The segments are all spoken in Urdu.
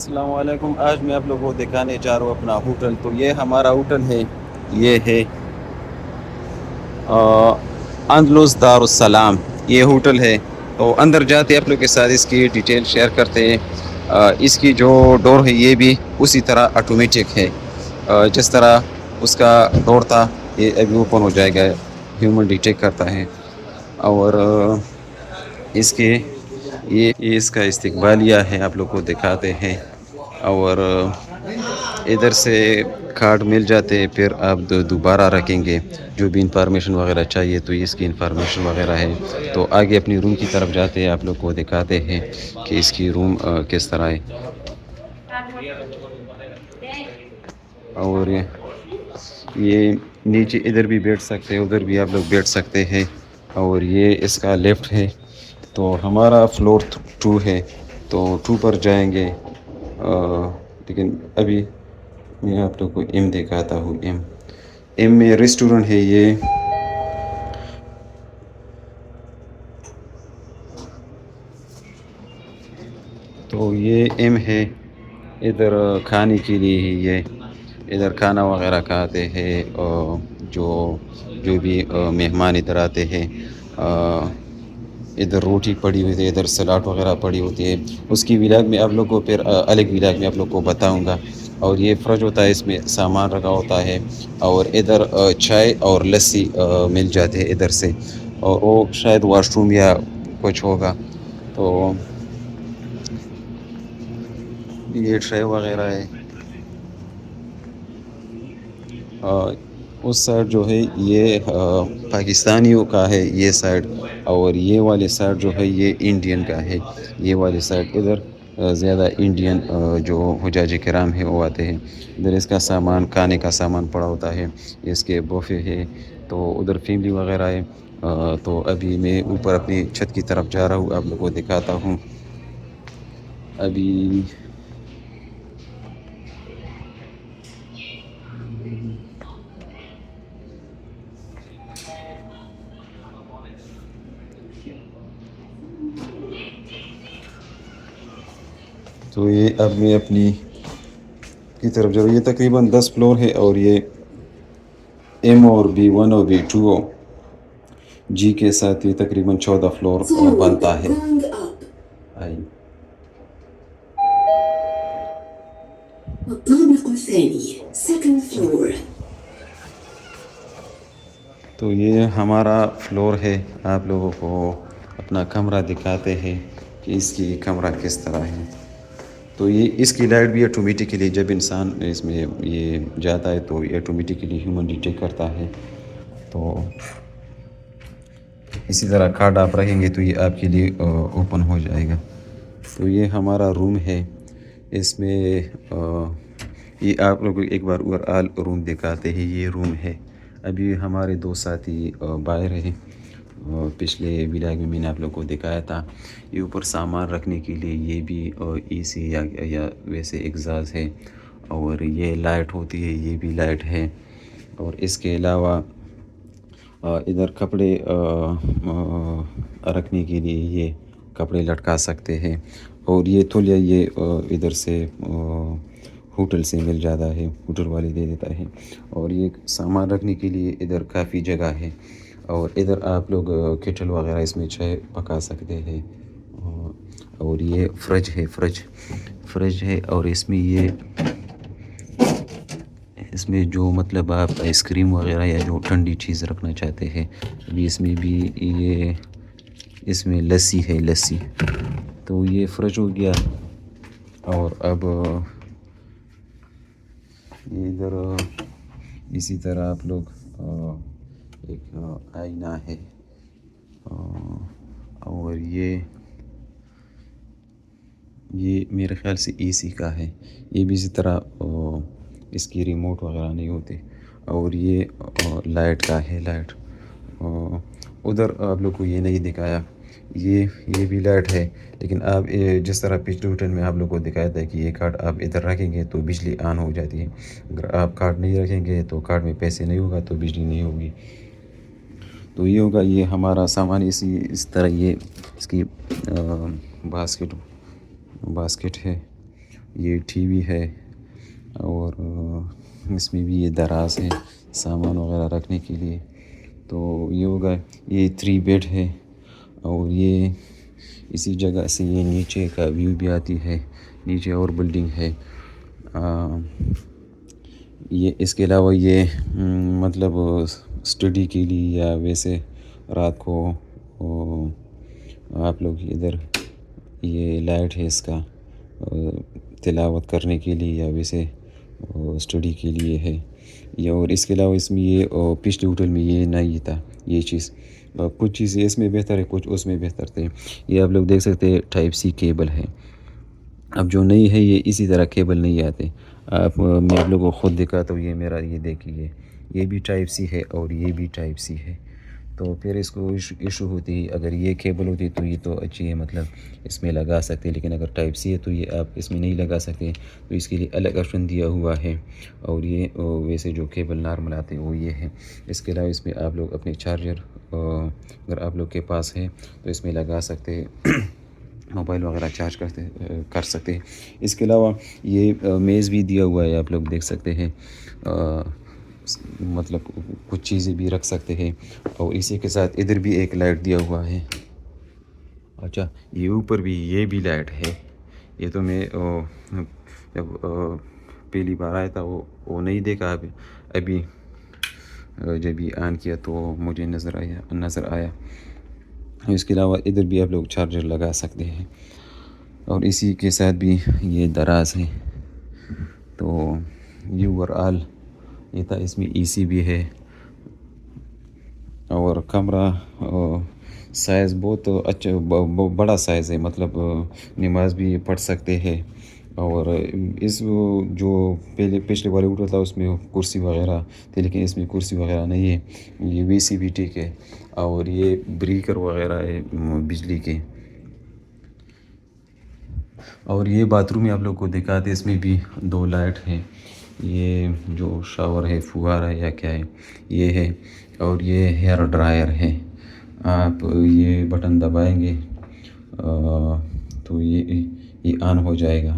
السلام علیکم. آج میں آپ لوگوں کو دکھانے جا رہا ہوں اپنا ہوٹل. تو یہ ہمارا ہوٹل ہے. یہ ہے اندلس دارالسلام. یہ ہوٹل ہے. تو اندر جاتے آپ لوگ کے ساتھ اس کی ڈیٹیل شیئر کرتے ہیں. اس کی جو ڈور ہے یہ بھی اسی طرح آٹومیٹک ہے. جس طرح اس کا ڈور تھا یہ ابھی اوپن ہو جائے گا. ہیومن ڈیٹیکٹ کرتا ہے. اور اس کے یہ اس کا استقبالیہ ہے. آپ لوگ کو دکھاتے ہیں. اور ادھر سے کارڈ مل جاتے. پھر آپ دوبارہ رکھیں گے جو بھی انفارمیشن وغیرہ چاہیے تو اس کی انفارمیشن وغیرہ ہے. تو آگے اپنی روم کی طرف جاتے ہیں. آپ لوگ کو دکھاتے ہیں کہ اس کی روم کس طرح ہے. اور یہ نیچے ادھر بھی بیٹھ سکتے ہیں. ادھر بھی آپ لوگ بیٹھ سکتے ہیں. اور یہ اس کا لیفٹ ہے. تو ہمارا فلور 2 ہے. تو 2 پر جائیں گے. لیکن ابھی میں آپ لوگ کو ایم دکھاتا ہوں. ایم میں ریسٹورنٹ ہے. یہ تو یہ ایم ہے. ادھر کھانے کے لیے ہی یہ ادھر کھانا وغیرہ کھاتے ہیں. جو بھی مہمان ادھر آتے ہیں. ادھر روٹی پڑی ہوئی تھی. ادھر سلاڈ وغیرہ پڑی ہوتی ہے. اس کی ولاگ میں آپ لوگ کو پھر الگ ولاگ میں آپ لوگ کو بتاؤں گا. اور یہ فریج ہوتا ہے. اس میں سامان رکھا ہوتا ہے. اور ادھر چائے اور لسی مل جاتے ہے ادھر سے. اور وہ شاید واش روم یا کچھ ہوگا. تو یہ ٹرے وغیرہ ہے. اس سائڈ جو ہے یہ پاکستانیوں کا ہے یہ سائڈ. اور یہ والے سائڈ جو ہے یہ انڈین کا ہے. یہ والی سائڈ ادھر زیادہ انڈین جو حجاج کرام ہے وہ آتے ہیں. ادھر اس کا سامان کھانے کا سامان پڑا ہوتا ہے. اس کے بوفے ہے. تو ادھر فیملی وغیرہ ہے. تو ابھی میں اوپر اپنی چھت کی طرف جا رہا ہوں. آپ لوگوں کو دکھاتا ہوں. ابھی تو یہ اب میں اپنی کی طرف جا رہا ہوں. یہ تقریباً 10 فلور ہے. اور یہ ایم اور B1 اور B2 جی کے ساتھ یہ تقریباً 14 فلور بنتا ہے. تو یہ ہمارا فلور ہے. آپ لوگوں کو اپنا کمرہ دکھاتے ہیں کہ اس کی کمرہ کس طرح ہے. تو یہ اس کی لائٹ بھی آٹومیٹکلی جب انسان اس میں یہ جاتا ہے تو یہ آٹومیٹکلی ہیومن ڈیٹیکٹ کرتا ہے. تو اسی طرح کارڈ آپ رکھیں گے تو یہ آپ کے لیے اوپن ہو جائے گا. تو یہ ہمارا روم ہے. اس میں یہ آپ لوگ ایک بار اوور آل روم دکھاتے ہیں. یہ روم ہے. ابھی ہمارے 2 ساتھی باہر ہیں. پچھلے ولاگ میں نے آپ لوگ کو دکھایا تھا. یہ اوپر سامان رکھنے کے لیے یہ بھی اے سی یا ویسے ایگزاز ہے. اور یہ لائٹ ہوتی ہے. یہ بھی لائٹ ہے. اور اس کے علاوہ ادھر کپڑے رکھنے کے لیے یہ کپڑے لٹکا سکتے ہیں. اور یہ تولیہ یہ ادھر سے ہوٹل سے مل جاتا ہے. ہوٹل والے دے دیتا ہے. اور یہ سامان رکھنے کے لیے ادھر کافی جگہ ہے. اور ادھر آپ لوگ کیٹل وغیرہ اس میں چائے پکا سکتے ہیں. اور یہ فریج ہے. اور اس میں جو مطلب آپ آئس کریم وغیرہ یا جو ٹھنڈی چیز رکھنا چاہتے ہیں. ابھی اس میں بھی اس میں لسی ہے. لسی تو یہ فریج ہو گیا. اور اب ادھر اسی طرح آپ لوگ ایک آئینہ ہے. اور یہ میرے خیال سے اے سی کا ہے. یہ بھی اسی طرح اس کی ریموٹ وغیرہ نہیں ہوتے. اور یہ لائٹ کا ہے. لائٹ ادھر آپ لوگ کو یہ نہیں دکھایا. یہ بھی لائٹ ہے. لیکن آپ جس طرح پچھلے ہوٹل میں آپ لوگ کو دکھایا تھا کہ یہ کارڈ آپ ادھر رکھیں گے تو بجلی آن ہو جاتی ہے. اگر آپ کارڈ نہیں رکھیں گے تو کارڈ میں پیسے نہیں ہوگا تو بجلی نہیں ہوگی. تو یہ ہوگا. یہ ہمارا سامان اس طرح یہ اس کی باسکٹ ہے. یہ ٹی وی ہے، اور اس میں بھی یہ دراز ہے سامان وغیرہ رکھنے کے لیے. تو یہ ہوگا، یہ 3 بیڈ ہے. اور یہ اسی جگہ سے یہ نیچے کا ویو بھی آتی ہے، نیچے اور بلڈنگ ہے. یہ اس کے علاوہ یہ مطلب اسٹڈی کے لیے یا ویسے رات کو آپ لوگ ادھر، یہ لائٹ ہے اس کا تلاوت کرنے کے لیے یا ویسے اسٹڈی کے لیے ہے. اور اس کے علاوہ اس میں یہ پچھلے ہوٹل میں یہ نہیں تھا یہ چیز. کچھ چیزیں اس میں بہتر ہے، کچھ اس میں بہتر تھے. یہ آپ لوگ دیکھ سکتے ہیں ٹائپ سی کیبل ہے. اب جو نہیں ہے یہ اسی طرح کیبل نہیں آتے. میں آپ لوگوں کو خود دکھاتا ہوں. یہ میرا یہ دیکھیے، یہ بھی ٹائپ سی ہے اور یہ بھی ٹائپ سی ہے. تو پھر اس کو ایشو ہوتی ہے. اگر یہ کیبل ہوتی تو یہ تو اچھی ہے، مطلب اس میں لگا سکتے، لیکن اگر ٹائپ سی ہے تو یہ آپ اس میں نہیں لگا سکتے. تو اس کے لیے الگ آپشن دیا ہوا ہے. اور یہ ویسے جو کیبل نارمل آتے ہیں وہ یہ ہے. اس کے علاوہ اس میں آپ لوگ اپنے چارجر اگر آپ لوگ کے پاس ہے تو اس میں لگا سکتے، موبائل وغیرہ چارج کر سکتے ہیں. اس کے علاوہ یہ میز بھی دیا ہوا ہے، آپ لوگ دیکھ سکتے ہیں. مطلب کچھ چیزیں بھی رکھ سکتے ہیں. اور اسی کے ساتھ ادھر بھی ایک لائٹ دیا ہوا ہے. اچھا، یہ اوپر بھی یہ بھی لائٹ ہے. یہ تو میں جب پہلی بار آیا تھا وہ نہیں دیکھا. ابھی جب یہ آن کیا تو مجھے نظر آیا. اس کے علاوہ ادھر بھی آپ لوگ چارجر لگا سکتے ہیں. اور اسی کے ساتھ بھی یہ دراز ہے. تو یہ اوور آل یہ تھا. اس میں اے سی بھی ہے. اور کمرہ سائز بہت اچھا، بڑا سائز ہے. مطلب نماز بھی پڑھ سکتے ہیں. اور اس جو پچھلے والے ہوٹل تھا اس میں کرسی وغیرہ تھی، لیکن اس میں کرسی وغیرہ نہیں ہے. یہ وی سی بھی ٹھیک ہے. اور یہ بریکر وغیرہ ہے بجلی کے. اور یہ باتھ روم میں آپ لوگ کو دکھاتے، اس میں بھی 2 لائٹ ہیں. یہ جو شاور ہے، فوارہ ہے یا کیا ہے یہ ہے. اور یہ ہیئر ڈرائر ہے. آپ یہ بٹن دبائیں گے تو یہ آن ہو جائے گا.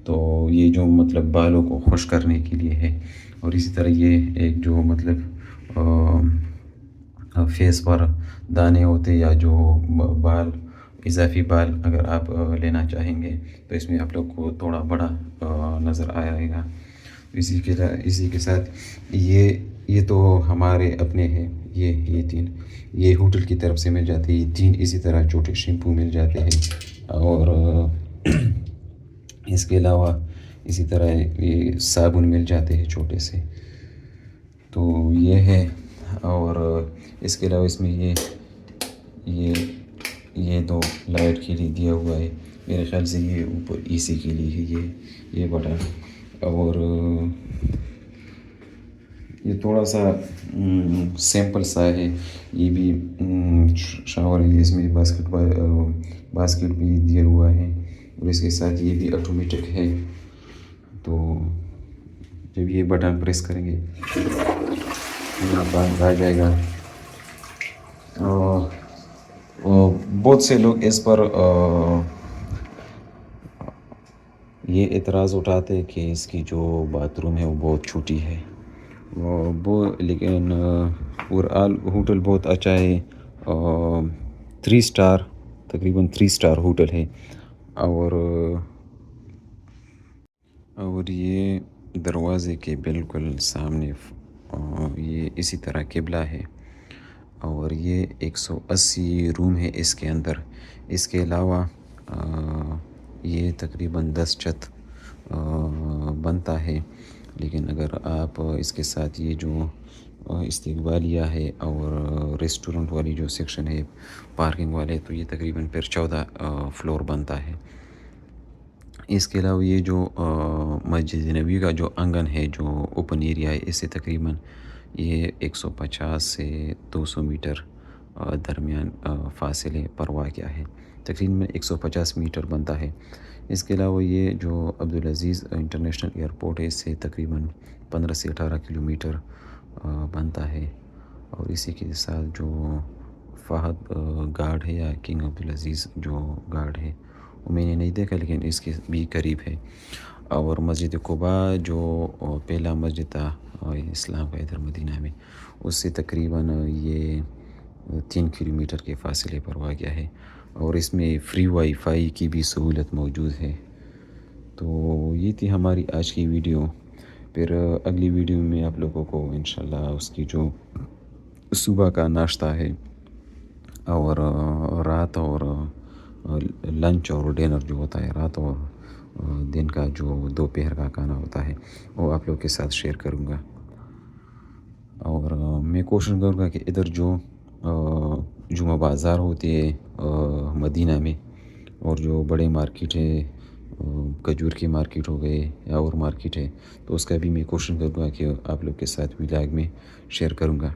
تو یہ جو مطلب بالوں کو خشک کرنے کے لیے ہے. اور اسی طرح یہ ایک جو مطلب فیس پر دانے ہوتے یا جو بال اضافی بال اگر آپ لینا چاہیں گے تو اس میں آپ لوگ کو تھوڑا بڑا نظر آئے گا. اسی کے ساتھ یہ تو ہمارے اپنے ہیں. یہ 3 یہ ہوٹل کی طرف سے مل جاتے ہیں. یہ 3 اسی طرح چھوٹے شیمپو مل جاتے ہیں. اور اس کے علاوہ اسی طرح یہ صابن مل جاتے ہیں چھوٹے سے. تو یہ ہے. اور اس کے علاوہ اس میں یہ 2 لائٹ کے لیے دیا ہوا ہے. میرے خیال سے یہ اوپر اے سی کے لیے ہے یہ بٹن. اور یہ تھوڑا سا سیمپل سا ہے. یہ بھی شاور ہے. اس میں باسکٹ بھی دیا ہوا ہے. اور اس کے ساتھ یہ بھی آٹومیٹک ہے. تو جب یہ بٹن پریس کریں گے بند آ جائے گا. بہت سے لوگ اس پر یہ اعتراض اٹھاتے ہیں کہ اس کی جو باتھ روم ہے وہ بہت چھوٹی ہے. لیکن اوور آل ہوٹل بہت اچھا ہے. 3 اسٹار، تقریباً 3 اسٹار ہوٹل ہے. اور یہ دروازے کے بالکل سامنے یہ اسی طرح قبلہ ہے. اور یہ 180 روم ہے اس کے اندر. اس کے علاوہ یہ تقریباً 10 چھت بنتا ہے. لیکن اگر آپ اس کے ساتھ یہ جو استقبالیہ ہے اور ریسٹورنٹ والی جو سیکشن ہے، پارکنگ والے، تو یہ تقریباً پھر 14 فلور بنتا ہے. اس کے علاوہ یہ جو مسجد نبوی کا جو آنگن ہے، جو اوپن ایریا ہے، اس سے تقریباً یہ 150 سے 200 میٹر درمیان فاصلے پر واقع ہے. تقریباً 150 میٹر بنتا ہے. اس کے علاوہ یہ جو عبدالعزیز انٹرنیشنل ایئرپورٹ ہے، اس سے تقریباً 15 سے 18 کلومیٹر بنتا ہے. اور اسی کے ساتھ جو فہد گارڈ ہے یا کنگ عبدالعزیز جو گارڈ ہے، وہ میں نے نہیں دیکھا لیکن اس کے بھی قریب ہے. اور مسجد قباء جو پہلا مسجد تھا اسلام کا ادھر مدینہ میں، اس سے تقریباً یہ 3 کلومیٹر کے فاصلے پر واقع ہے، اور اس میں فری وائی فائی کی بھی سہولت موجود ہے۔ تو یہ تھی ہماری آج کی ویڈیو، پھر اگلی ویڈیو میں آپ لوگوں کو انشاءاللہ اس کی جو صبح کا ناشتہ ہے اور رات اور لنچ اور ڈنر جو ہوتا ہے، رات اور دن کا جو دوپہر کا کھانا ہوتا ہے، وہ آپ لوگ کے ساتھ شیئر کروں گا۔ اور میں کوشش کروں گا کہ ادھر جو جمعہ بازار ہوتی ہے مدینہ میں، اور جو بڑے مارکیٹ ہے، کھجور کی مارکیٹ ہو گئے یا اور مارکیٹ ہے، تو اس کا بھی میں کوشش کروں گا کہ آپ لوگ کے ساتھ ولاگ میں شیئر کروں گا۔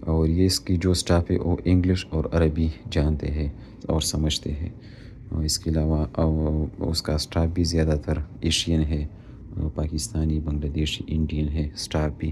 اور یہ اس کی جو سٹاف ہے وہ انگلش اور عربی جانتے ہیں اور سمجھتے ہیں۔ اس کے علاوہ اس کا سٹاف بھی زیادہ تر ایشین ہے، پاکستانی، بنگلہ دیشی، انڈین ہے سٹاف بھی۔